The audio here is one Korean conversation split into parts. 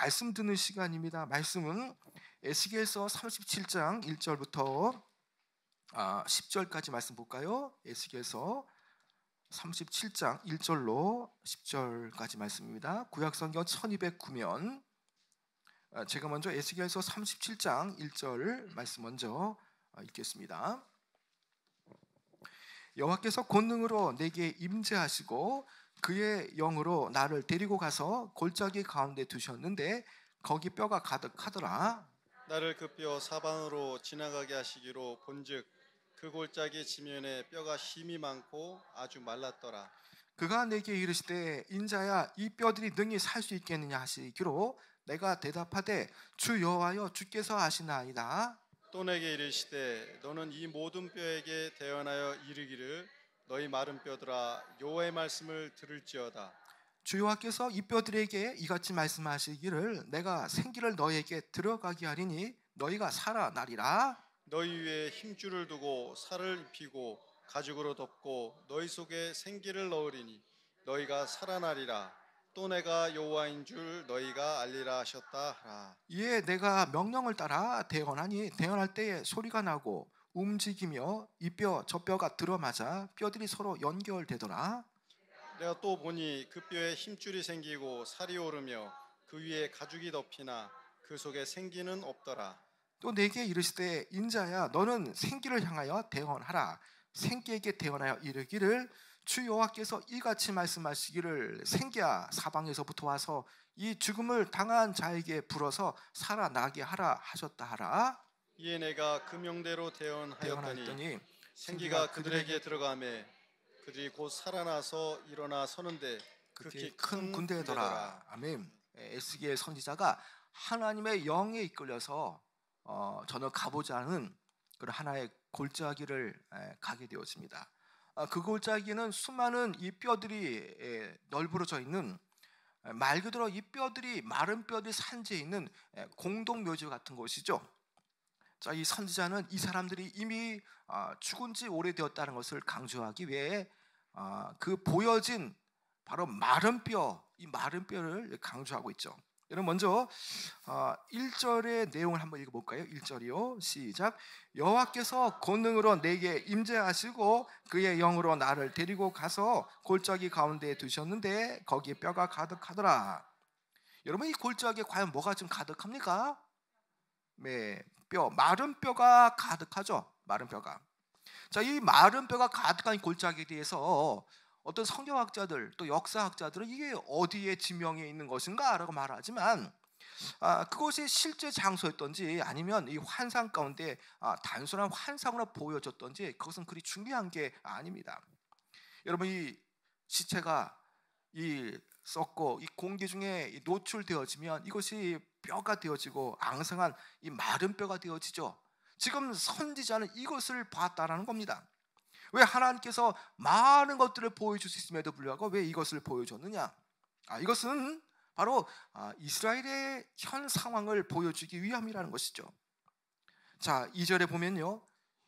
말씀 듣는 시간입니다. 말씀은 에스겔서 37장 1절부터 10절까지 말씀 볼까요? 에스겔서 37장 1절로 10절까지 말씀입니다. 구약성경 1209면 제가 먼저 에스겔서 37장 1절 말씀 먼저 읽겠습니다. 여호와께서 권능으로 내게 임재하시고 그의 영으로 나를 데리고 가서 골짜기 가운데 두셨는데 거기 뼈가 가득하더라. 나를 그 뼈 사방으로 지나가게 하시기로 본즉 그 골짜기 지면에 뼈가 힘이 많고 아주 말랐더라. 그가 내게 이르시되 인자야 이 뼈들이 능히 살 수 있겠느냐 하시기로 내가 대답하되 주 여호와여 주께서 아시나이다. 또 내게 이르시되 너는 이 모든 뼈에게 대언하여 이르기를 너희 마른 뼈들아 여호와의 말씀을 들을지어다. 주 여호와께서 이 뼈들에게 이같이 말씀하시기를 내가 생기를 너희에게 들어가게 하리니 너희가 살아나리라. 너희 위에 힘줄을 두고 살을 입히고 가죽으로 덮고 너희 속에 생기를 넣으리니 너희가 살아나리라. 또 내가 여호와인 줄 너희가 알리라 하셨다 하라. 이에 내가 명령을 따라 대언하니 대언할 때에 소리가 나고 움직이며 이 뼈 저 뼈가 들어맞아 뼈들이 서로 연결되더라. 내가 또 보니 그 뼈에 힘줄이 생기고 살이 오르며 그 위에 가죽이 덮이나 그 속에 생기는 없더라. 또 내게 이르시되 인자야 너는 생기를 향하여 대언하라. 생기에게 대언하여 이르기를 주 여호와께서 이같이 말씀하시기를 생기야 사방에서부터 와서 이 죽음을 당한 자에게 불어서 살아나게 하라 하셨다 하라. 이에 내가 그 명대로 대언하였더니 대언하였더니 생기가 그들에게 들어가매 그들이 곧 살아나서 일어나 서는데 그렇게 큰 군대더라. 아멘. 에스겔 선지자가 하나님의 영에 이끌려서 저는 가보지 않은 그런 하나의 골짜기를 가게 되었습니다. 그 골짜기는 수많은 이 뼈들이 널브러져 있는, 말 그대로 이 뼈들이 마른 뼈들이 산재해 있는 공동묘지 같은 곳이죠. 자, 이 선지자는 이 사람들이 이미 죽은 지 오래되었다는 것을 강조하기 위해 그 보여진 바로 마른 뼈, 이 마른 뼈를 강조하고 있죠. 여러분 먼저 1절의 내용을 한번 읽어볼까요? 1절이요. 시작. 여호와께서 권능으로 내게 임재하시고 그의 영으로 나를 데리고 가서 골짜기 가운데에 두셨는데 거기에 뼈가 가득하더라. 여러분 이 골짜기에 과연 뭐가 좀 가득합니까? 네, 마른 뼈가 가득하죠. 마른 뼈가. 자, 이 마른 뼈가 가득한 골짜기에 대해서 어떤 성경학자들 또 역사학자들은 이게 어디에 지명해 있는 것인가 라고 말하지만 그것이 실제 장소였던지 아니면 이 환상 가운데 단순한 환상으로 보여졌던지 그것은 그리 중요한 게 아닙니다. 여러분 이 시체가 썩고 이 공기 중에 노출되어지면 이것이 뼈가 되어지고 앙상한 이 마른 뼈가 되어지죠. 지금 선지자는 이것을 봤다라는 겁니다. 왜 하나님께서 많은 것들을 보여줄 수 있음에도 불구하고 왜 이것을 보여줬느냐? 이것은 바로 이스라엘의 현 상황을 보여주기 위함이라는 것이죠. 자, 2절에 보면요,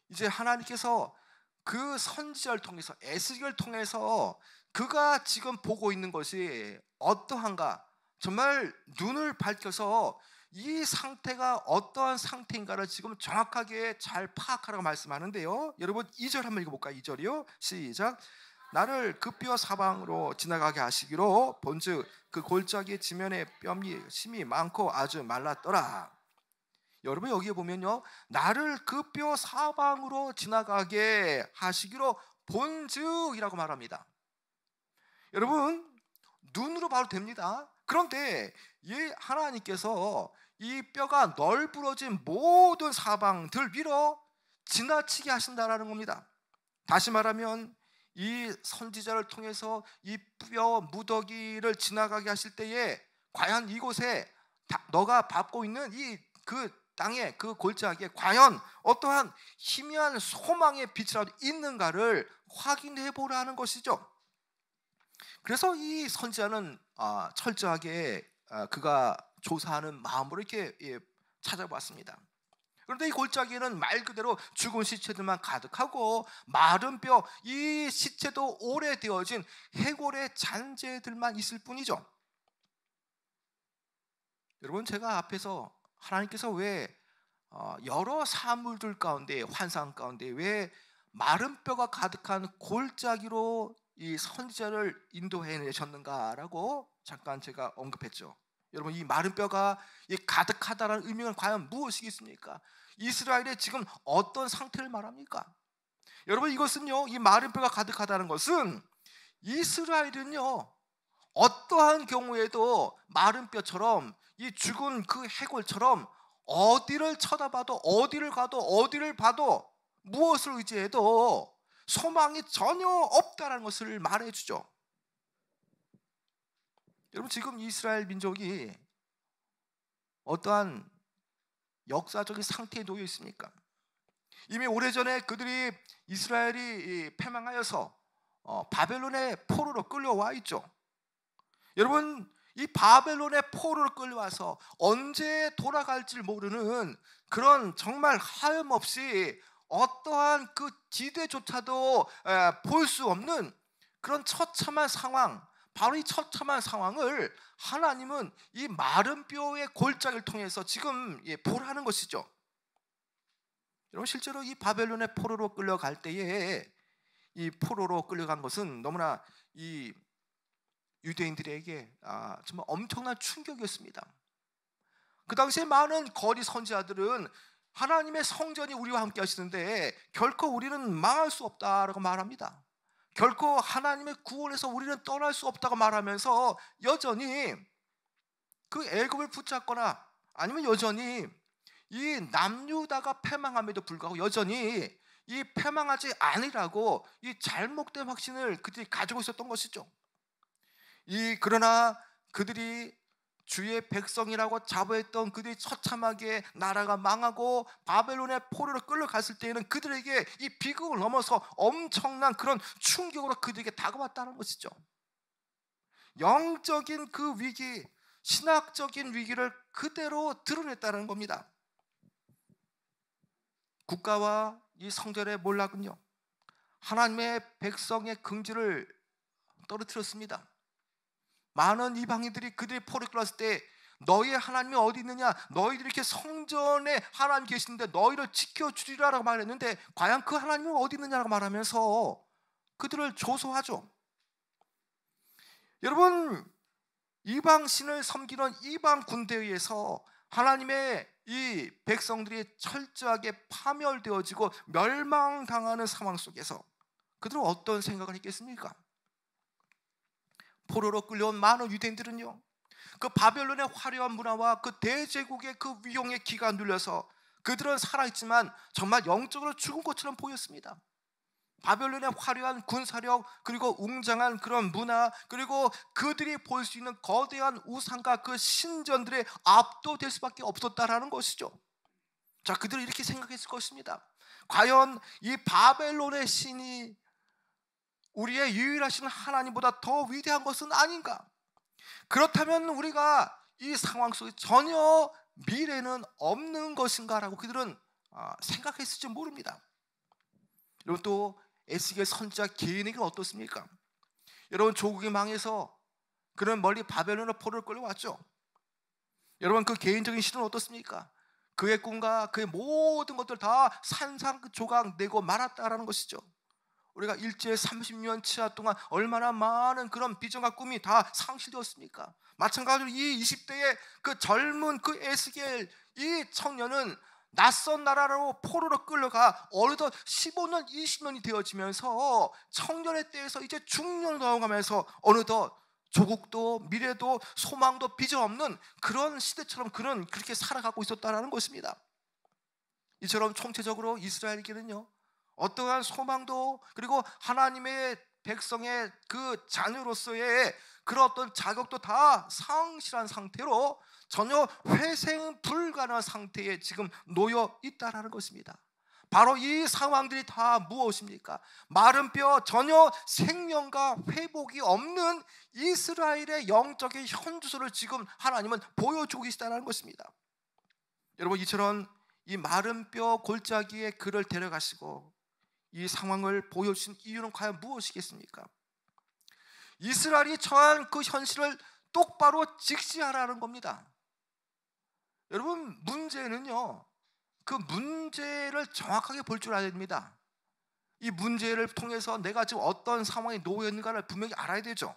이제 하나님께서 그 선지자를 통해서 에스겔을 통해서 그가 지금 보고 있는 것이 어떠한가, 정말 눈을 밝혀서 이 상태가 어떠한 상태인가를 지금 정확하게 잘 파악하라고 말씀하는데요. 여러분 2절 한번 읽어볼까요? 2절이요. 시작. 나를 그 뼈 사방으로 지나가게 하시기로 본즉 그 골짜기 지면에 뼈이 심이 많고 아주 말랐더라. 여러분 여기에 보면요, 나를 그 뼈 사방으로 지나가게 하시기로 본즉이라고 말합니다. 여러분 눈으로 봐도 됩니다. 그런데 이 하나님께서 이 뼈가 널브러진 모든 사방들 위로 지나치게 하신다라는 겁니다. 다시 말하면 이 선지자를 통해서 이 뼈 무더기를 지나가게 하실 때에 과연 이곳에 너가 밟고 있는 이 그 땅에 그 골짜기에 과연 어떠한 희미한 소망의 빛이라도 있는가를 확인해 보라는 것이죠. 그래서 이 선지자는 철저하게 그가 조사하는 마음으로 이렇게 찾아봤습니다. 그런데 이 골짜기는 말 그대로 죽은 시체들만 가득하고 마른 뼈, 이 시체도 오래되어진 해골의 잔재들만 있을 뿐이죠. 여러분, 제가 앞에서 하나님께서 왜 여러 사물들 가운데, 환상 가운데 왜 마른 뼈가 가득한 골짜기로 이 선지자를 인도해 내셨는가라고 잠깐 제가 언급했죠. 여러분, 이 마른 뼈가 이 가득하다는 의미는 과연 무엇이겠습니까? 이스라엘의 지금 어떤 상태를 말합니까? 여러분, 이것은요, 이 마른 뼈가 가득하다는 것은 이스라엘은요, 어떠한 경우에도 마른 뼈처럼 이 죽은 그 해골처럼 어디를 쳐다봐도, 어디를 가도, 어디를 봐도, 무엇을 의지해도 소망이 전혀 없다는 것을 말해주죠. 여러분, 지금 이스라엘 민족이 어떠한 역사적인 상태에 놓여 있습니까? 이미 오래전에 그들이 이스라엘이 패망하여서 바벨론의 포로로 끌려와 있죠. 여러분, 이 바벨론의 포로로 끌려와서 언제 돌아갈지 모르는 그런 정말 하염없이 어떠한 그 지대조차도 볼 수 없는 그런 처참한 상황, 바로 이 처참한 상황을 하나님은 이 마른 뼈의 골짜기를 통해서 지금 보라는 것이죠. 여러분, 실제로 이 바벨론의 포로로 끌려갈 때에 이 포로로 끌려간 것은 너무나 이 유대인들에게 정말 엄청난 충격이었습니다. 그 당시에 많은 거리 선지자들은 하나님의 성전이 우리와 함께 하시는데 결코 우리는 망할 수 없다라고 말합니다. 결코 하나님의 구원에서 우리는 떠날 수 없다고 말하면서 여전히 그 애굽을 붙잡거나 아니면 여전히 이 남유다가 패망함에도 불구하고 여전히 이 패망하지 아니라고 이 잘못된 확신을 그들이 가지고 있었던 것이죠. 그러나 그들이 주의 백성이라고 자부했던 그들이 처참하게 나라가 망하고 바벨론의 포로로 끌려갔을 때에는 그들에게 이 비극을 넘어서 엄청난 그런 충격으로 그들에게 다가왔다는 것이죠. 영적인 그 위기, 신학적인 위기를 그대로 드러냈다는 겁니다. 국가와 이 성전의 몰락은요, 하나님의 백성의 긍지를 떨어뜨렸습니다. 많은 이방인들이 그들이 포로에 끌렸을 때 너희의 하나님이 어디 있느냐, 너희들이 이렇게 성전에 하나님 계시는데 너희를 지켜주리라라고 말했는데 과연 그 하나님이 어디 있느냐라고 말하면서 그들을 조소하죠. 여러분, 이방신을 섬기는 이방 군대에 의해서 하나님의 이 백성들이 철저하게 파멸되어지고 멸망당하는 상황 속에서 그들은 어떤 생각을 했겠습니까? 포로로 끌려온 많은 유대인들은요, 그 바벨론의 화려한 문화와 그 대제국의 그 위용의 기가 눌려서 그들은 살아있지만 정말 영적으로 죽은 것처럼 보였습니다. 바벨론의 화려한 군사력, 그리고 웅장한 그런 문화, 그리고 그들이 볼 수 있는 거대한 우상과 그 신전들에 압도될 수밖에 없었다라는 것이죠. 자, 그들은 이렇게 생각했을 것입니다. 과연 이 바벨론의 신이 우리의 유일하신 하나님보다 더 위대한 것은 아닌가? 그렇다면 우리가 이 상황 속에 전혀 미래는 없는 것인가라고 그들은 생각했을지 모릅니다. 여러분, 또 에스겔 선지자 개인에게는 어떻습니까? 여러분, 조국이 망해서 그는 멀리 바벨론의 포로를 끌려왔죠. 여러분, 그 개인적인 실은 어떻습니까? 그의 꿈과 그의 모든 것들 다 산산조각 내고 말았다라는 것이죠. 우리가 일제 30년 치하 동안 얼마나 많은 그런 비전과 꿈이 다 상실되었습니까? 마찬가지로 이 20대의 그 젊은 그 에스겔 이 청년은 낯선 나라로 포로로 끌려가 어느덧 15년, 20년이 되어지면서 청년의 때에서 이제 중년으로 넘어가면서 어느덧 조국도 미래도 소망도 비전 없는 그런 시대처럼 그는 그렇게 살아가고 있었다는 것입니다. 이처럼 총체적으로 이스라엘에게는요, 어떠한 소망도 그리고 하나님의 백성의 그 자녀로서의 그런 어떤 자격도 다 상실한 상태로 전혀 회생 불가능한 상태에 지금 놓여 있다라는 것입니다. 바로 이 상황들이 다 무엇입니까? 마른 뼈, 전혀 생명과 회복이 없는 이스라엘의 영적인 현주소를 지금 하나님은 보여주고 계시다는 것입니다. 여러분, 이처럼 이 마른 뼈 골짜기에 그를 데려가시고 이 상황을 보여주신 이유는 과연 무엇이겠습니까? 이스라엘이 처한 그 현실을 똑바로 직시하라는 겁니다. 여러분, 문제는요, 그 문제를 정확하게 볼 줄 알아야 됩니다. 이 문제를 통해서 내가 지금 어떤 상황에 놓여 있는가를 분명히 알아야 되죠.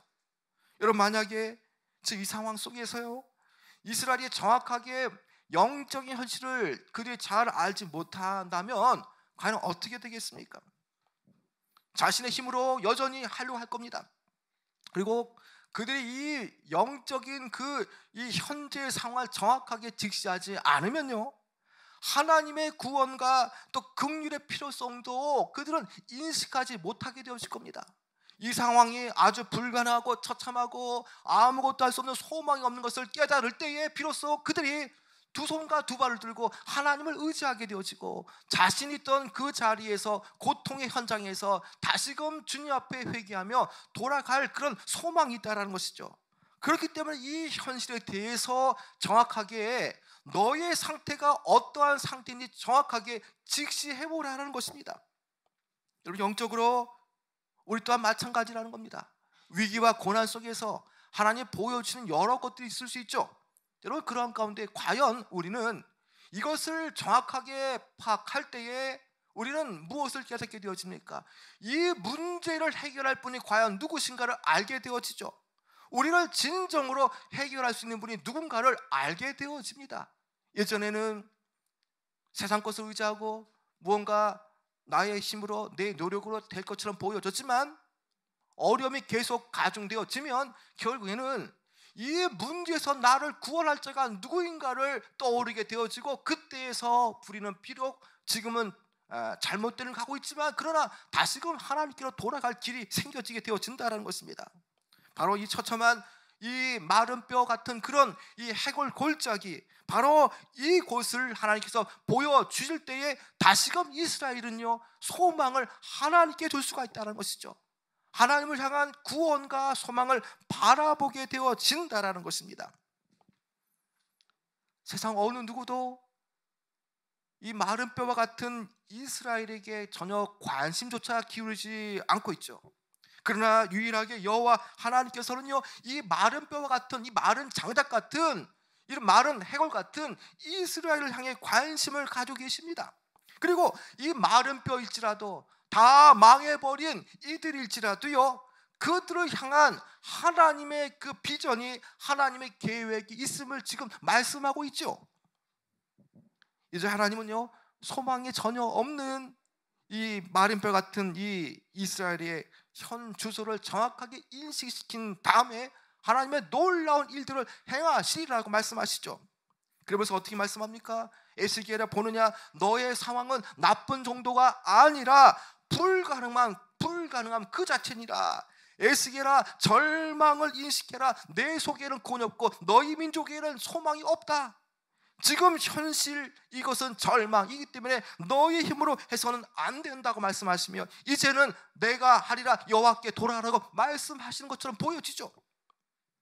여러분, 만약에 지금 이 상황 속에서요, 이스라엘이 정확하게 영적인 현실을 그들이 잘 알지 못한다면 과연 어떻게 되겠습니까? 자신의 힘으로 여전히 하려고 할 겁니다. 그리고 그들이 이 영적인 이 현재의 상황을 정확하게 직시하지 않으면요, 하나님의 구원과 또 긍휼의 필요성도 그들은 인식하지 못하게 되어질 겁니다. 이 상황이 아주 불가능하고 처참하고 아무것도 할 수 없는 소망이 없는 것을 깨달을 때에 비로소 그들이 두 손과 두 발을 들고 하나님을 의지하게 되어지고, 자신이 있던 그 자리에서, 고통의 현장에서 다시금 주님 앞에 회개하며 돌아갈 그런 소망이 있다는 것이죠. 그렇기 때문에 이 현실에 대해서 정확하게 너의 상태가 어떠한 상태인지 정확하게 직시해보라는 것입니다. 여러분, 영적으로 우리 또한 마찬가지라는 겁니다. 위기와 고난 속에서 하나님 보여주시는 여러 것들이 있을 수 있죠. 여러분, 그런 가운데 과연 우리는 이것을 정확하게 파악할 때에 우리는 무엇을 깨닫게 되어집니까? 이 문제를 해결할 분이 과연 누구신가를 알게 되어지죠. 우리를 진정으로 해결할 수 있는 분이 누군가를 알게 되어집니다. 예전에는 세상 것을 의지하고 무언가 나의 힘으로 내 노력으로 될 것처럼 보여졌지만, 어려움이 계속 가중되어지면 결국에는 이 문제에서 나를 구원할 자가 누구인가를 떠오르게 되어지고, 그때에서 우리는 비록 지금은 잘못된 을 가고 있지만 그러나 다시금 하나님께로 돌아갈 길이 생겨지게 되어진다는 것입니다. 바로 이 처참한 이 마른 뼈 같은 그런 이 해골 골짜기, 바로 이곳을 하나님께서 보여주실 때에 다시금 이스라엘은요, 소망을 하나님께 줄 수가 있다는 것이죠. 하나님을 향한 구원과 소망을 바라보게 되어진다는 것입니다. 세상 어느 누구도 이 마른 뼈와 같은 이스라엘에게 전혀 관심조차 기울이지 않고 있죠. 그러나 유일하게 여호와 하나님께서는요, 이 마른 뼈와 같은, 이 마른 장작 같은, 이런 마른 해골 같은 이스라엘을 향해 관심을 가지고 계십니다. 그리고 이 마른 뼈일지라도, 다 망해버린 이들일지라도요, 그들을 향한 하나님의 그 비전이, 하나님의 계획이 있음을 지금 말씀하고 있죠. 이제 하나님은요, 소망이 전혀 없는 이 마른 뼈 같은 이 이스라엘의 현 주소를 정확하게 인식시킨 다음에 하나님의 놀라운 일들을 행하시리라고 말씀하시죠. 그러면서 어떻게 말씀합니까? 에스겔아, 보느냐, 너의 상황은 나쁜 정도가 아니라 불가능함 그 자체니라. 에스겔아, 절망을 인식해라. 내 속에는 곤이 없고 너희 민족에는 소망이 없다. 지금 현실, 이것은 절망이기 때문에 너의 힘으로 해서는 안 된다고 말씀하시며, 이제는 내가 하리라, 여호와께 돌아가라고 말씀하시는 것처럼 보여지죠.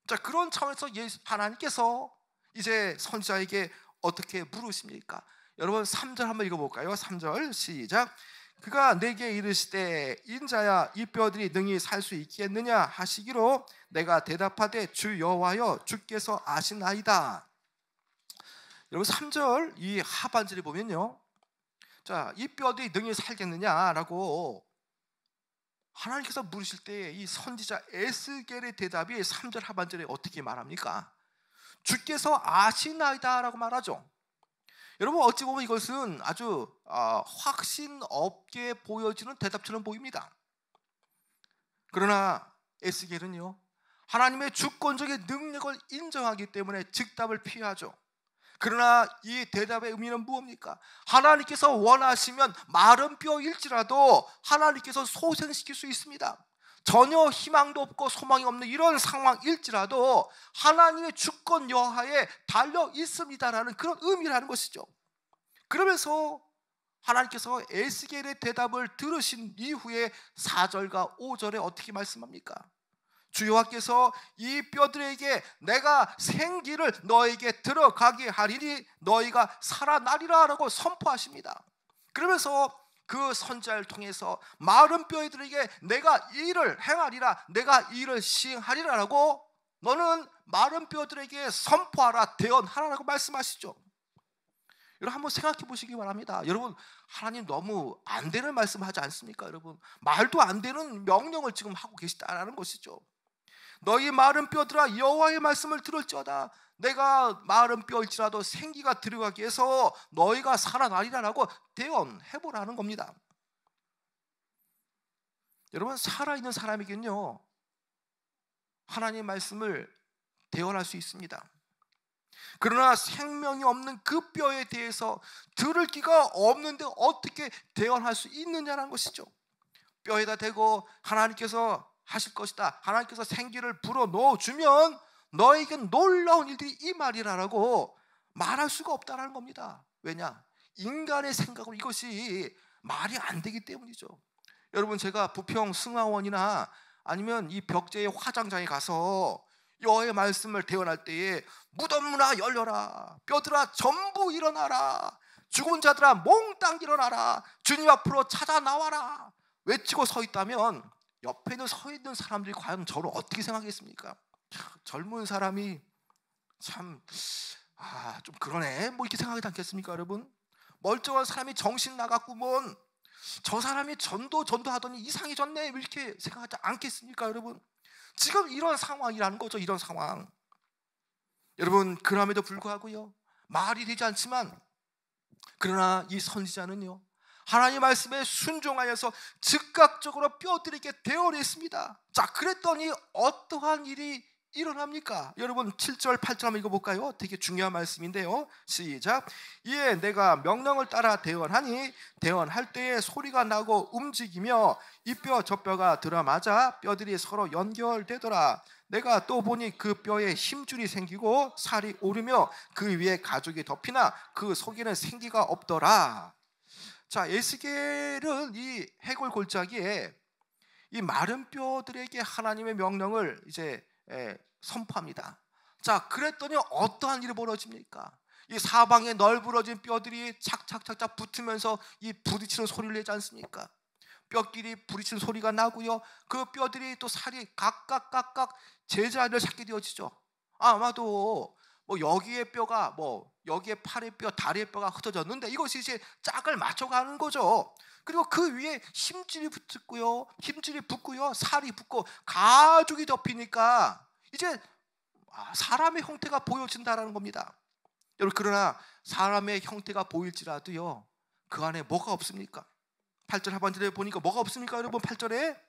자, 그런 차원에서 하나님께서 이제 선지자에게 어떻게 물으십니까? 여러분, 3절 한번 읽어볼까요? 3절 시작. 그가 내게 이르시되, 인자야, 이 뼈들이 능히 살 수 있겠느냐 하시기로 내가 대답하되, 주 여호와여, 주께서 아시나이다. 여러분, 3절 이 하반절에 보면요, 자, 이 뼈들이 능히 살겠느냐라고 하나님께서 물으실 때 이 선지자 에스겔의 대답이 3절 하반절에 어떻게 말합니까? 주께서 아시나이다라고 말하죠. 여러분, 어찌 보면 이것은 아주 확신 없게 보여지는 대답처럼 보입니다. 그러나 에스겔은요, 하나님의 주권적인 능력을 인정하기 때문에 즉답을 피하죠. 그러나 이 대답의 의미는 무엇입니까? 하나님께서 원하시면 마른 뼈일지라도 하나님께서 소생시킬 수 있습니다. 전혀 희망도 없고 소망이 없는 이런 상황일지라도 하나님의 주권 여하에 달려 있습니다라는 그런 의미라는 것이죠. 그러면서 하나님께서 에스겔의 대답을 들으신 이후에 4절과 5절에 어떻게 말씀합니까? 주 여호와께서 이 뼈들에게 내가 생기를 너에게 들어가게 하리니 너희가 살아나리라 라고 선포하십니다. 그러면서 그 선지자를 통해서 마른 뼈들에게 내가 이 일을 행하리라, 내가 이 일을 시행하리라 라고, 너는 마른 뼈들에게 선포하라, 대언하라라고 말씀하시죠. 여러분 한번 생각해 보시기 바랍니다. 여러분 하나님 너무 안 되는 말씀하지 않습니까? 여러분 말도 안 되는 명령을 지금 하고 계시다라는 것이죠. 너희 마른 뼈들아 여호와의 말씀을 들을지어다. 내가 마른 뼈일지라도 생기가 들어가기 위해서 너희가 살아나리라라고 대언해보라는 겁니다. 여러분 살아있는 사람에게는요 하나님의 말씀을 대언할 수 있습니다. 그러나 생명이 없는 그 뼈에 대해서 들을 기가 없는데 어떻게 대언할 수 있느냐는 것이죠. 뼈에다 대고 하나님께서 하실 것이다, 하나님께서 생기를 불어넣어주면 너에겐 놀라운 일들이 임하리라라고 말할 수가 없다는 겁니다. 왜냐? 인간의 생각으로 이것이 말이 안 되기 때문이죠. 여러분 제가 부평 승하원이나 아니면 이 벽제의 화장장에 가서 여호와의 말씀을 대언할 때에 무덤 문아 열려라, 뼈들아 전부 일어나라, 죽은 자들아 몽땅 일어나라, 주님 앞으로 찾아 나와라 외치고 서 있다면 옆에 서 있는 사람들이 과연 저를 어떻게 생각하겠습니까? 젊은 사람이 참 좀 그러네 뭐 이렇게 생각하지 않겠습니까? 여러분 멀쩡한 사람이 정신 나갔고 뭔 저 사람이 전도하더니 이상해졌네 이렇게 생각하지 않겠습니까? 여러분 지금 이런 상황이라는 거죠. 이런 상황. 여러분 그럼에도 불구하고요 말이 되지 않지만 그러나 이 선지자는요 하나님 말씀에 순종하여서 즉각적으로 뼈들에게 대언했습니다. 자 그랬더니 어떠한 일이 일어납니까? 여러분 7절 8절 한번 읽어볼까요? 되게 중요한 말씀인데요. 시작. 이에 내가 명령을 따라 대언하니 대언할 때에 소리가 나고 움직이며 이 뼈 저 뼈가 들어맞아 뼈들이 서로 연결되더라. 내가 또 보니 그 뼈에 힘줄이 생기고 살이 오르며 그 위에 가죽이 덮이나 그 속에는 생기가 없더라. 자 에스겔은 이 해골 골짜기에 이 마른 뼈들에게 하나님의 명령을 이제 선포합니다. 자 그랬더니 어떠한 일이 벌어집니까? 이 사방에 널브러진 뼈들이 착착착착 붙으면서 이 부딪히는 소리를 내지 않습니까? 뼈끼리 부딪히는 소리가 나고요 그 뼈들이 또 살이 각각 제자리를 찾게 되어지죠. 아마도 뭐 여기에 뼈가 뭐 여기에 팔의 뼈, 다리의 뼈가 흩어졌는데 이것이 이제 짝을 맞춰가는 거죠. 그리고 그 위에 힘줄이 붙고요, 살이 붙고 가죽이 덮이니까 이제 사람의 형태가 보여진다라는 겁니다. 여러분 그러나 사람의 형태가 보일지라도요 그 안에 뭐가 없습니까? 8절 하반절에 보니까 뭐가 없습니까? 여러분 8절에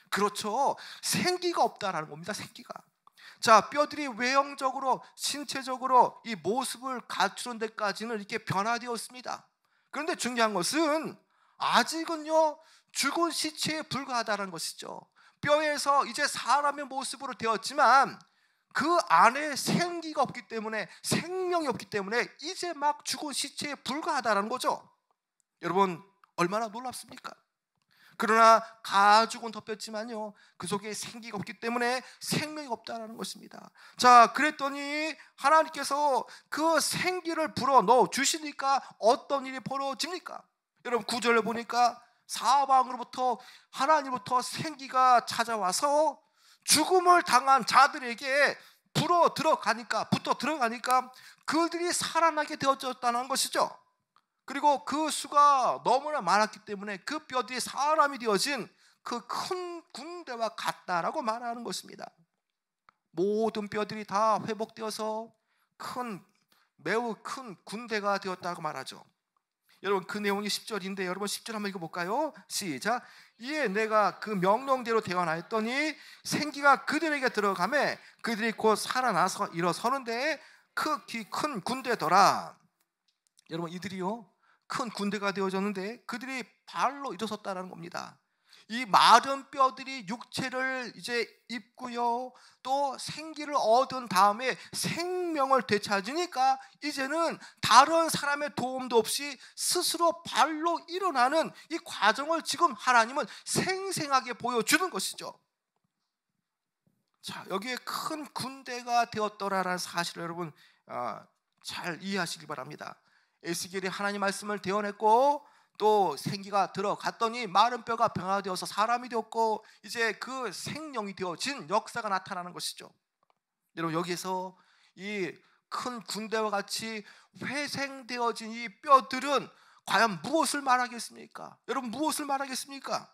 그렇죠 생기가 없다라는 겁니다. 생기가. 자 뼈들이 외형적으로 신체적으로 이 모습을 갖추는 데까지는 이렇게 변화되었습니다. 그런데 중요한 것은 아직은요 죽은 시체에 불과하다는 것이죠. 뼈에서 이제 사람의 모습으로 되었지만 그 안에 생기가 없기 때문에 생명이 없기 때문에 이제 막 죽은 시체에 불과하다는 거죠. 여러분 얼마나 놀랍습니까? 그러나 가죽은 덮였지만요 그 속에 생기가 없기 때문에 생명이 없다는 것입니다. 자 그랬더니 하나님께서 그 생기를 불어넣어 주시니까 어떤 일이 벌어집니까? 여러분 9절에 보니까 사방으로부터 하나님부터 생기가 찾아와서 죽음을 당한 자들에게 붙어 들어가니까 그들이 살아나게 되어졌다는 것이죠. 그리고 그 수가 너무나 많았기 때문에 그 뼈들이 사람이 되어진 그 큰 군대와 같다라고 말하는 것입니다. 모든 뼈들이 다 회복되어서 매우 큰 군대가 되었다고 말하죠. 여러분 그 내용이 10절인데 여러분 10절 한번 읽어볼까요? 시작. 이에 내가 그 명령대로 대언하였더니 생기가 그들에게 들어가매 그들이 곧 살아나서 일어서는데 큰 군대더라. 여러분 이들이요 큰 군대가 되어졌는데 그들이 발로 일어섰다는 겁니다. 이 마른 뼈들이 육체를 이제 입고요 또 생기를 얻은 다음에 생명을 되찾으니까 이제는 다른 사람의 도움도 없이 스스로 발로 일어나는 이 과정을 지금 하나님은 생생하게 보여주는 것이죠. 자 여기에 큰 군대가 되었더라라는 사실을 여러분 잘 이해하시기 바랍니다. 에스겔이 하나님 말씀을 대언했고 또 생기가 들어갔더니 마른 뼈가 변화되어서 사람이 되었고 이제 그 생명이 되어진 역사가 나타나는 것이죠. 여러분 여기에서 이 큰 군대와 같이 회생되어진 이 뼈들은 과연 무엇을 말하겠습니까? 여러분, 무엇을 말하겠습니까?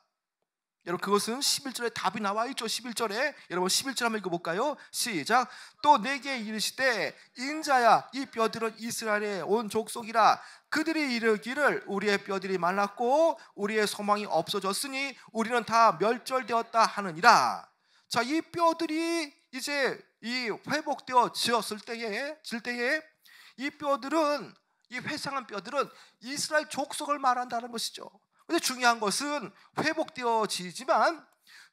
여러분, 그것은 11절에 답이 나와 있죠. 11절에 여러분 11절 한번 읽어볼까요? 시작. 또 내게 이르시되 인자야, 이 뼈들은 이스라엘의 온 족속이라. 그들이 이르기를 우리의 뼈들이 말랐고 우리의 소망이 없어졌으니 우리는 다 멸절되었다 하느니라. 자, 이 뼈들이 이제 이 회복되어 질 때에 이 뼈들은, 이 회상한 뼈들은 이스라엘 족속을 말한다는 것이죠. 근데 중요한 것은 회복되어지지만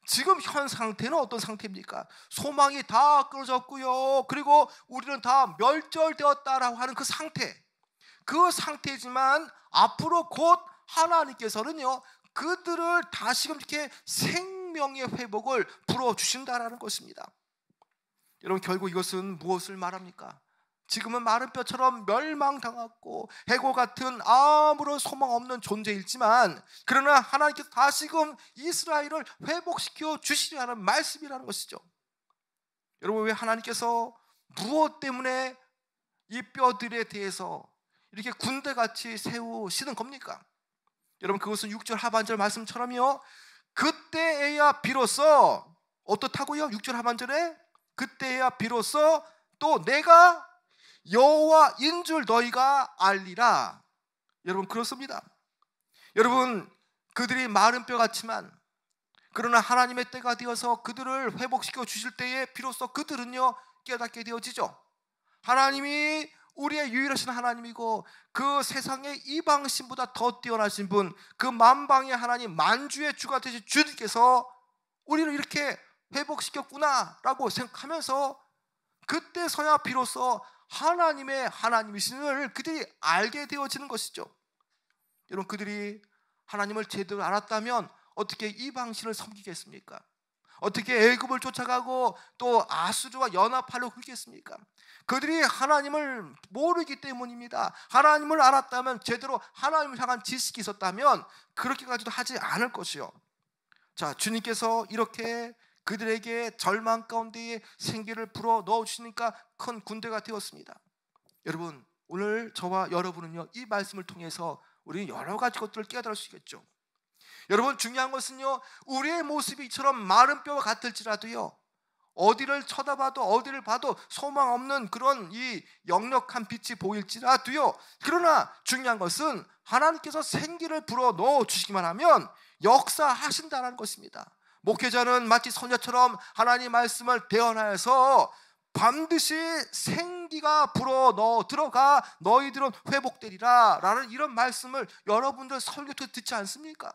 지금 현 상태는 어떤 상태입니까? 소망이 다 끊어졌고요, 그리고 우리는 다 멸절되었다라고 하는 그 상태지만 앞으로 곧 하나님께서는요, 그들을 다시금 이렇게 생명의 회복을 불어주신다라는 것입니다. 여러분, 결국 이것은 무엇을 말합니까? 지금은 마른 뼈처럼 멸망당하고 해골 같은 아무런 소망 없는 존재이지만, 그러나 하나님께서 다시금 이스라엘을 회복시켜 주시리라는 말씀이라는 것이죠. 여러분, 왜 하나님께서 무엇 때문에 이 뼈들에 대해서 이렇게 군대같이 세우시는 겁니까? 여러분, 그것은 6절 하반절 말씀처럼요, 그때에야 비로소 어떻다고요? 6절 하반절에 그때에야 비로소 또 내가 여호와인 줄 너희가 알리라. 여러분, 그렇습니다. 여러분, 그들이 마른 뼈 같지만 그러나 하나님의 때가 되어서 그들을 회복시켜 주실 때에 비로소 그들은요 깨닫게 되어지죠. 하나님이 우리의 유일하신 하나님이고 그 세상의 이방신보다 더 뛰어나신 분, 그 만방의 하나님, 만주의 주가 되신 주님께서 우리를 이렇게 회복시켰구나라고 생각하면서 그때서야 비로소 하나님의 하나님이신을 그들이 알게 되어지는 것이죠. 여러분, 그들이 하나님을 제대로 알았다면 어떻게 이방신을 섬기겠습니까? 어떻게 애굽을 쫓아가고 또 아수르와 연합하려고 그러겠습니까? 그들이 하나님을 모르기 때문입니다. 하나님을 알았다면, 제대로 하나님을 향한 지식이 있었다면 그렇게까지도 하지 않을 것이요. 자, 주님께서 이렇게 그들에게 절망 가운데에 생기를 불어 넣어주시니까 큰 군대가 되었습니다. 여러분, 오늘 저와 여러분은요, 이 말씀을 통해서 우리는 여러 가지 것들을 깨달을 수 있겠죠. 여러분, 중요한 것은요, 우리의 모습이 이처럼 마른 뼈와 같을지라도요, 어디를 쳐다봐도 어디를 봐도 소망 없는 그런 이 역력한 빛이 보일지라도요, 그러나 중요한 것은 하나님께서 생기를 불어 넣어 주시기만 하면 역사하신다는 것입니다. 목회자는 마치 선자처럼 하나님 말씀을 대언하여서 반드시 생기가 불어 넣어 들어가 너희들은 회복되리라 라는 이런 말씀을 여러분들 설교도 듣지 않습니까?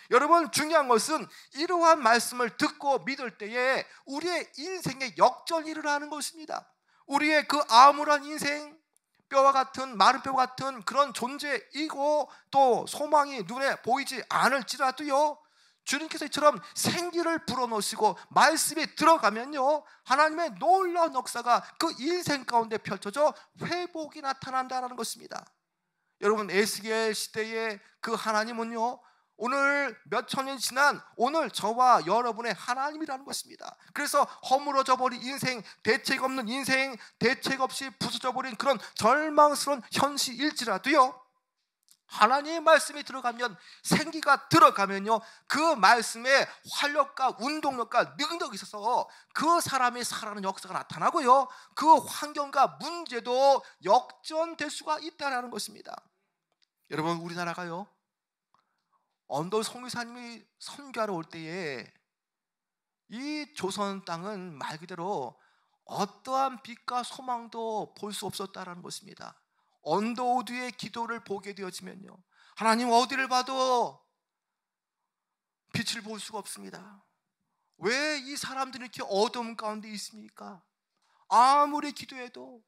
여러분, 중요한 것은 이러한 말씀을 듣고 믿을 때에 우리의 인생에 역전이 일어나는 것입니다. 우리의 그 암울한 인생, 뼈와 같은, 마른 뼈와 같은 그런 존재이고 또 소망이 눈에 보이지 않을지라도요, 주님께서 이처럼 생기를 불어넣으시고 말씀이 들어가면요, 하나님의 놀라운 역사가 그 인생 가운데 펼쳐져 회복이 나타난다는 것입니다. 여러분, 에스겔 시대의 그 하나님은요, 오늘 몇 천 년 지난 오늘 저와 여러분의 하나님이라는 것입니다. 그래서 허물어져 버린 인생, 대책 없는 인생, 대책 없이 부서져 버린 그런 절망스러운 현실일지라도요, 하나님의 말씀이 들어가면, 생기가 들어가면요, 그 말씀에 활력과 운동력과 능력이 있어서 그 사람이 살아가는 역사가 나타나고요, 그 환경과 문제도 역전될 수가 있다는 것입니다. 여러분, 우리나라가요, 언더 송유사님이 선교하러 올 때에 이 조선 땅은 말 그대로 어떠한 빛과 소망도 볼 수 없었다는 것입니다. 언더우드의 기도를 보게 되어지면요, 하나님 어디를 봐도 빛을 볼 수가 없습니다. 왜 이 사람들이 이렇게 어둠 가운데 있습니까? 아무리 기도해도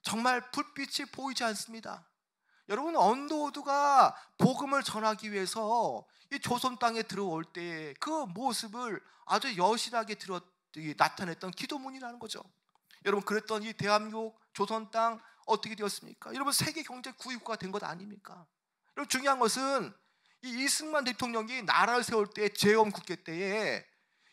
정말 불빛이 보이지 않습니다. 여러분, 언더우드가 복음을 전하기 위해서 이 조선 땅에 들어올 때 그 모습을 아주 여실하게 나타냈던 기도문이라는 거죠. 여러분, 그랬던 이 대한민국 조선 땅 어떻게 되었습니까? 여러분, 세계 경제 9위국가 된 것 아닙니까? 여러분, 중요한 것은 이 이승만 대통령이 나라를 세울 때, 재헌 국회 때에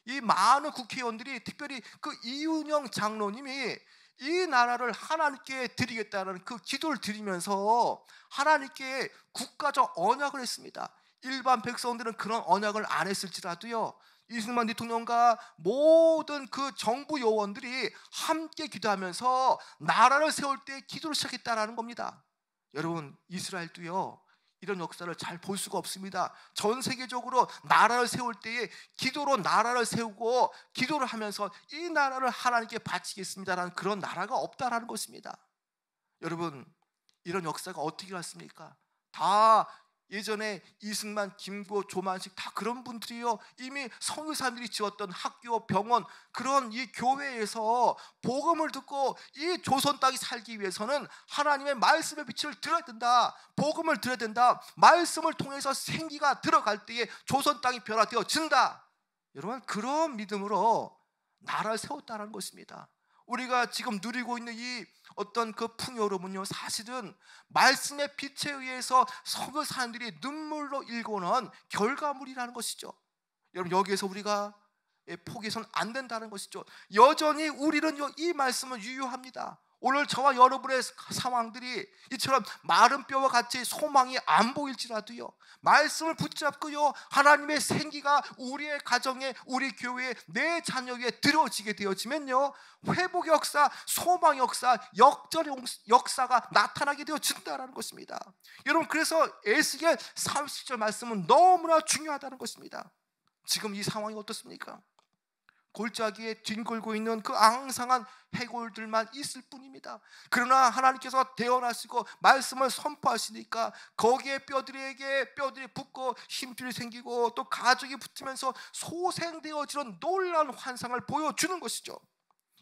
이 많은 국회의원들이, 특별히 그 이윤영 장로님이 이 나라를 하나님께 드리겠다는 그 기도를 드리면서 하나님께 국가적 언약을 했습니다. 일반 백성들은 그런 언약을 안 했을지라도요, 이승만 대통령과 모든 그 정부 요원들이 함께 기도하면서 나라를 세울 때 기도를 시작했다라는 겁니다. 여러분, 이스라엘도요, 이런 역사를 잘 볼 수가 없습니다. 전 세계적으로 나라를 세울 때에 기도로 나라를 세우고 기도를 하면서 이 나라를 하나님께 바치겠습니다라는 그런 나라가 없다라는 것입니다. 여러분, 이런 역사가 어떻게 났습니까? 다 예전에 이승만, 김구, 조만식 다 그런 분들이요, 이미 선교사님들이 지었던 학교, 병원, 그런 이 교회에서 복음을 듣고 이 조선 땅이 살기 위해서는 하나님의 말씀의 빛을 들어야 된다, 복음을 들어야 된다, 말씀을 통해서 생기가 들어갈 때에 조선 땅이 변화되어진다. 여러분, 그런 믿음으로 나라를 세웠다는 것입니다. 우리가 지금 누리고 있는 이 어떤 그 풍요로움은요, 사실은 말씀의 빛에 의해서 선교사님들이 눈물로 일궈낸 결과물이라는 것이죠. 여러분, 여기에서 우리가 포기해서는 안 된다는 것이죠. 여전히 우리는요, 이 말씀은 유효합니다. 오늘 저와 여러분의 상황들이 이처럼 마른 뼈와 같이 소망이 안 보일지라도요, 말씀을 붙잡고요, 하나님의 생기가 우리의 가정에, 우리 교회에, 내 자녀에게 들어지게 되어지면요, 회복 역사, 소망 역사, 역전 역사가 나타나게 되어진다는 것입니다. 여러분, 그래서 에스겔 30절 말씀은 너무나 중요하다는 것입니다. 지금 이 상황이 어떻습니까? 골짜기에 뒹굴고 있는 그 앙상한 해골들만 있을 뿐입니다. 그러나 하나님께서 대언하시고 말씀을 선포하시니까 거기에 뼈들에게 뼈들이 붙고 힘줄이 생기고 또 가죽이 붙으면서 소생되어지는 놀라운 환상을 보여주는 것이죠.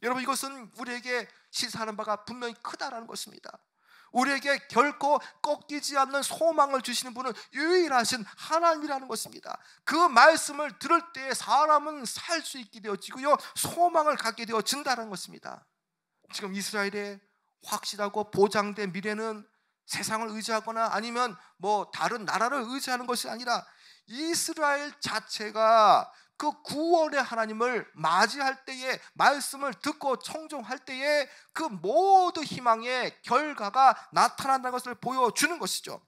여러분, 이것은 우리에게 시사하는 바가 분명히 크다라는 것입니다. 우리에게 결코 꺾이지 않는 소망을 주시는 분은 유일하신 하나님이라는 것입니다. 그 말씀을 들을 때 사람은 살 수 있게 되어지고요, 소망을 갖게 되어진다는 것입니다. 지금 이스라엘의 확실하고 보장된 미래는 세상을 의지하거나 아니면 다른 나라를 의지하는 것이 아니라 이스라엘 자체가 그 구원의 하나님을 맞이할 때에, 말씀을 듣고 청종할 때에 그 모든 희망의 결과가 나타난다는 것을 보여주는 것이죠.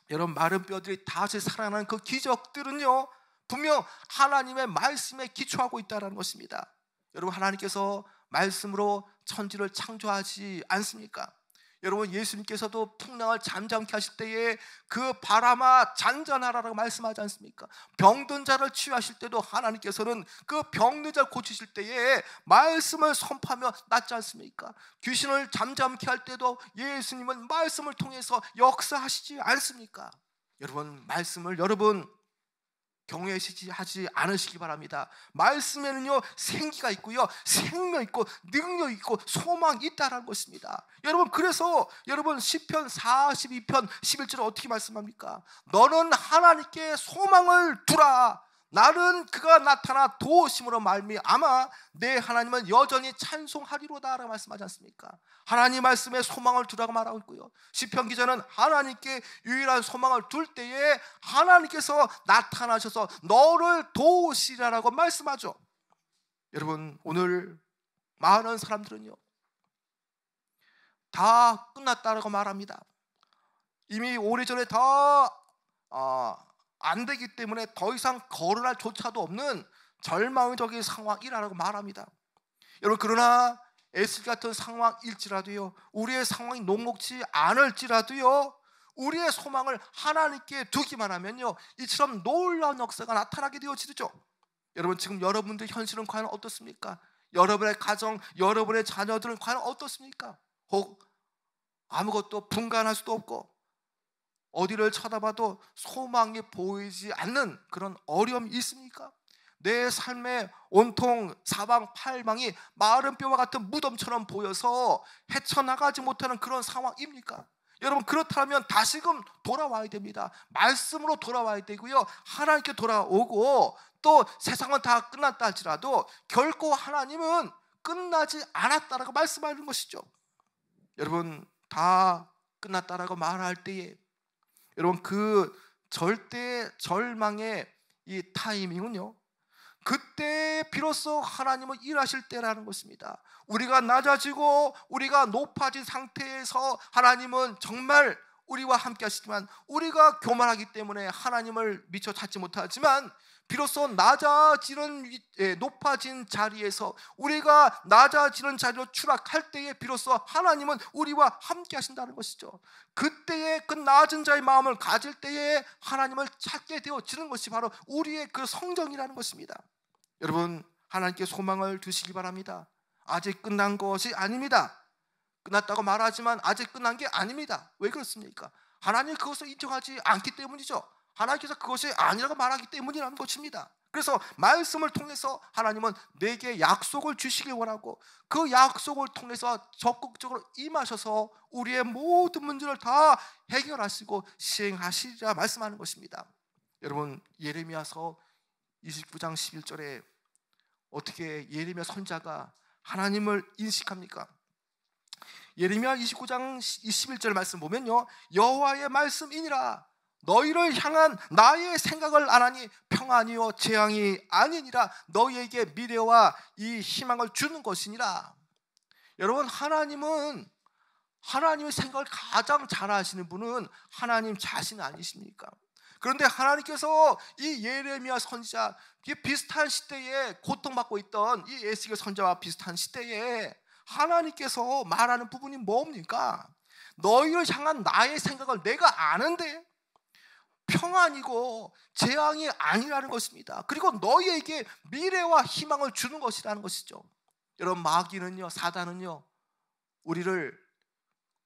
여러분, 마른 뼈들이 다시 살아나는 그 기적들은요, 분명 하나님의 말씀에 기초하고 있다는 것입니다. 여러분, 하나님께서 말씀으로 천지를 창조하지 않습니까? 여러분, 예수님께서도 풍랑을 잠잠케 하실 때에 그 바람아 잔잔하라고 말씀하지 않습니까? 병든 자를 치유하실 때도 하나님께서는 그 병든 자를 고치실 때에 말씀을 선포하며 낫지 않습니까? 귀신을 잠잠케 할 때도 예수님은 말씀을 통해서 역사하시지 않습니까? 여러분, 말씀을 경외하지 않으시기 바랍니다. 말씀에는요, 생기가 있고요, 생명 있고 능력 있고 소망이 있다는 것입니다. 여러분, 그래서 여러분 시편 42편 11절에 어떻게 말씀합니까? 너는 하나님께 소망을 두라. 나는 그가 나타나 도우심으로 말미암아 내 하나님은 여전히 찬송하리로다 라고 말씀하지 않습니까? 하나님 말씀에 소망을 두라고 말하고 있고요, 시편 기자는 하나님께 유일한 소망을 둘 때에 하나님께서 나타나셔서 너를 도우시리라고 말씀하죠. 여러분, 오늘 많은 사람들은요, 다 끝났다라고 말합니다. 이미 오래전에 다 안 되기 때문에 더 이상 거론할 조차도 없는 절망적인 상황이라고 말합니다. 여러분, 그러나 에스겔 같은 상황일지라도요, 우리의 상황이 녹록지 않을지라도요, 우리의 소망을 하나님께 두기만 하면요, 이처럼 놀라운 역사가 나타나게 되어지죠. 여러분, 지금 여러분들 현실은 과연 어떻습니까? 여러분의 가정, 여러분의 자녀들은 과연 어떻습니까? 혹 아무것도 분간할 수도 없고 어디를 쳐다봐도 소망이 보이지 않는 그런 어려움이 있습니까? 내 삶의 온통 사방팔방이 마른 뼈와 같은 무덤처럼 보여서 헤쳐나가지 못하는 그런 상황입니까? 여러분, 그렇다면 다시금 돌아와야 됩니다. 말씀으로 돌아와야 되고요, 하나님께 돌아오고, 또 세상은 다 끝났다 할지라도 결코 하나님은 끝나지 않았다라고 말씀하는 것이죠. 여러분, 다 끝났다라고 말할 때에 여러분, 그 절대 절망의 이 타이밍은요, 그때 비로소 하나님은 일하실 때라는 것입니다. 우리가 낮아지고 우리가 높아진 상태에서 하나님은 정말 우리와 함께 하시지만, 우리가 교만하기 때문에 하나님을 미처 찾지 못하지만 비로소 높아진 자리에서, 우리가 낮아지는 자리로 추락할 때에 비로소 하나님은 우리와 함께 하신다는 것이죠. 그때에 그 낮은 자의 마음을 가질 때에 하나님을 찾게 되어지는 것이 바로 우리의 그 성정이라는 것입니다. 여러분, 하나님께 소망을 두시기 바랍니다. 아직 끝난 것이 아닙니다. 끝났다고 말하지만 아직 끝난 게 아닙니다. 왜 그렇습니까? 하나님 그것을 인정하지 않기 때문이죠. 하나님께서 그것이 아니라고 말하기 때문이라는 것입니다. 그래서 말씀을 통해서 하나님은 내게 약속을 주시길 원하고, 그 약속을 통해서 적극적으로 임하셔서 우리의 모든 문제를 다 해결하시고 시행하시리라 말씀하는 것입니다. 여러분, 예레미야서 29장 11절에 어떻게 예레미야 선지자가 하나님을 인식합니까? 예레미야 29장 21절 말씀 보면요, 여호와의 말씀이니라. 너희를 향한 나의 생각을 아나니 평안이요 재앙이 아니니라. 너희에게 미래와 이 희망을 주는 것이니라. 여러분, 하나님은, 하나님의 생각을 가장 잘 아시는 분은 하나님 자신 아니십니까? 그런데 하나님께서 이 예레미야 선지자, 비슷한 시대에 고통받고 있던 이 에스겔 선지자와 비슷한 시대에 하나님께서 말하는 부분이 뭡니까? 너희를 향한 나의 생각을 내가 아는데 평안이고 재앙이 아니라는 것입니다. 그리고 너희에게 미래와 희망을 주는 것이라는 것이죠. 여러분, 마귀는요, 사단은요, 우리를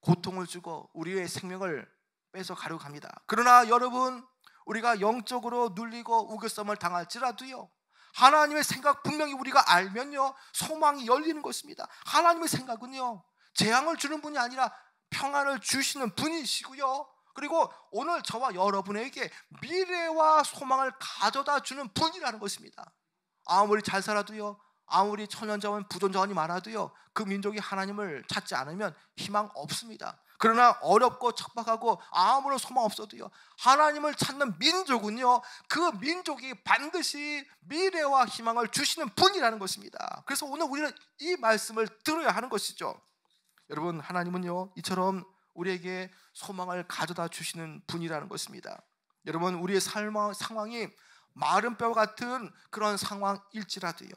고통을 주고 우리의 생명을 뺏어 가려고 합니다. 그러나 여러분, 우리가 영적으로 눌리고 우겨쌈을 당할지라도요, 하나님의 생각 분명히 우리가 알면요, 소망이 열리는 것입니다. 하나님의 생각은요, 재앙을 주는 분이 아니라 평안을 주시는 분이시고요, 그리고 오늘 저와 여러분에게 미래와 소망을 가져다 주는 분이라는 것입니다. 아무리 잘 살아도요, 아무리 천연자원 부존자원이 많아도요, 그 민족이 하나님을 찾지 않으면 희망 없습니다. 그러나 어렵고 척박하고 아무런 소망 없어도요, 하나님을 찾는 민족은요, 그 민족이 반드시 미래와 희망을 주시는 분이라는 것입니다. 그래서 오늘 우리는 이 말씀을 들어야 하는 것이죠. 여러분, 하나님은요, 이처럼 우리에게 소망을 가져다 주시는 분이라는 것입니다. 여러분, 우리의 상황이 마른 뼈 같은 그런 상황일지라도요,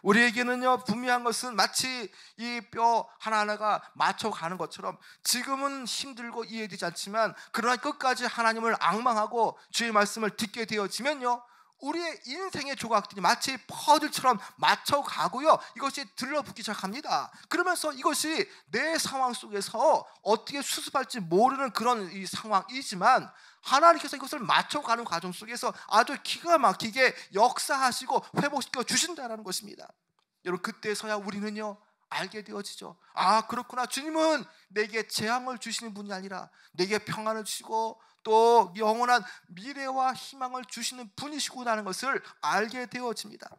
우리에게는요, 분명한 것은 마치 이 뼈 하나하나가 맞춰가는 것처럼 지금은 힘들고 이해되지 않지만, 그러나 끝까지 하나님을 앙망하고 주의 말씀을 듣게 되어지면요, 우리의 인생의 조각들이 마치 퍼즐처럼 맞춰가고요, 이것이 들러붙기 시작합니다. 그러면서 이것이 내 상황 속에서 어떻게 수습할지 모르는 그런 이 상황이지만, 하나님께서 이것을 맞춰가는 과정 속에서 아주 기가 막히게 역사하시고 회복시켜 주신다는 것입니다. 여러분, 그때서야 우리는요, 알게 되어지죠. 아, 그렇구나. 주님은 내게 재앙을 주시는 분이 아니라 내게 평안을 주시고 또 영원한 미래와 희망을 주시는 분이시구나라는 것을 알게 되어집니다.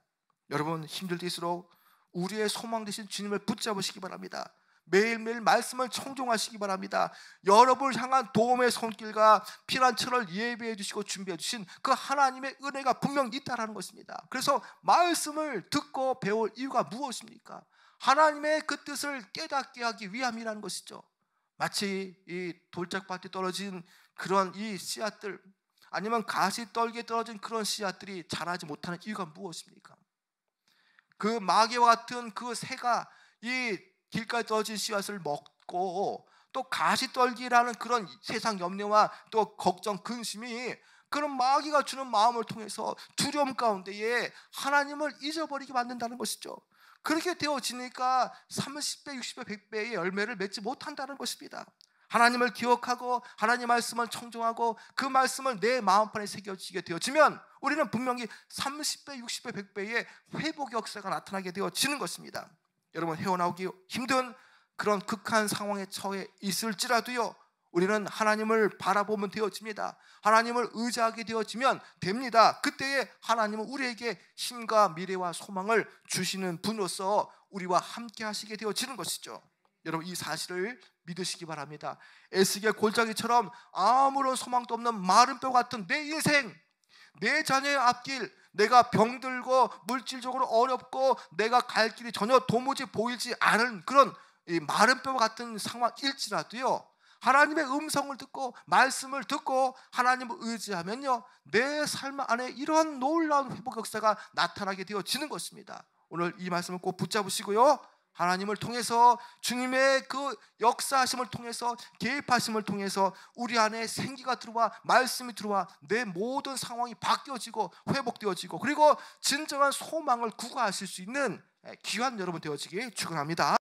여러분, 힘들 때일수록 우리의 소망 되신 주님을 붙잡으시기 바랍니다. 매일매일 말씀을 청종하시기 바랍니다. 여러분을 향한 도움의 손길과 피난처를 예비해 주시고 준비해 주신 그 하나님의 은혜가 분명히 있다는 것입니다. 그래서 말씀을 듣고 배울 이유가 무엇입니까? 하나님의 그 뜻을 깨닫게 하기 위함이라는 것이죠. 마치 이 돌짝밭에 떨어진 그런 이 씨앗들, 아니면 가시떨기에 떨어진 그런 씨앗들이 자라지 못하는 이유가 무엇입니까? 그 마귀와 같은 그 새가 이 길가에 떨어진 씨앗을 먹고, 또 가시떨기라는 그런 세상 염려와 또 걱정, 근심이 그런 마귀가 주는 마음을 통해서 두려움 가운데에 하나님을 잊어버리게 만든다는 것이죠. 그렇게 되어지니까 30배, 60배, 100배의 열매를 맺지 못한다는 것입니다. 하나님을 기억하고 하나님 말씀을 청종하고 그 말씀을 내 마음판에 새겨지게 되어지면 우리는 분명히 30배, 60배, 100배의 회복 역사가 나타나게 되어지는 것입니다. 여러분, 헤어나오기 힘든 그런 극한 상황에 처해 있을지라도요, 우리는 하나님을 바라보면 되어집니다. 하나님을 의지하게 되어지면 됩니다. 그때에 하나님은 우리에게 힘과 미래와 소망을 주시는 분으로서 우리와 함께 하시게 되어지는 것이죠. 여러분, 이 사실을 믿으시기 바랍니다. 에스겔 골짜기처럼 아무런 소망도 없는 마른 뼈 같은 내 인생, 내 자녀의 앞길, 내가 병들고 물질적으로 어렵고 내가 갈 길이 전혀 도무지 보이지 않은 그런 이 마른 뼈와 같은 상황일지라도요, 하나님의 음성을 듣고 말씀을 듣고 하나님을 의지하면요, 내 삶 안에 이러한 놀라운 회복 역사가 나타나게 되어지는 것입니다. 오늘 이 말씀을 꼭 붙잡으시고요, 하나님을 통해서 주님의 그 역사하심을 통해서 개입하심을 통해서 우리 안에 생기가 들어와 말씀이 들어와 내 모든 상황이 바뀌어지고 회복되어지고 그리고 진정한 소망을 구가하실 수 있는 귀한 여러분 되어지기 축원합니다.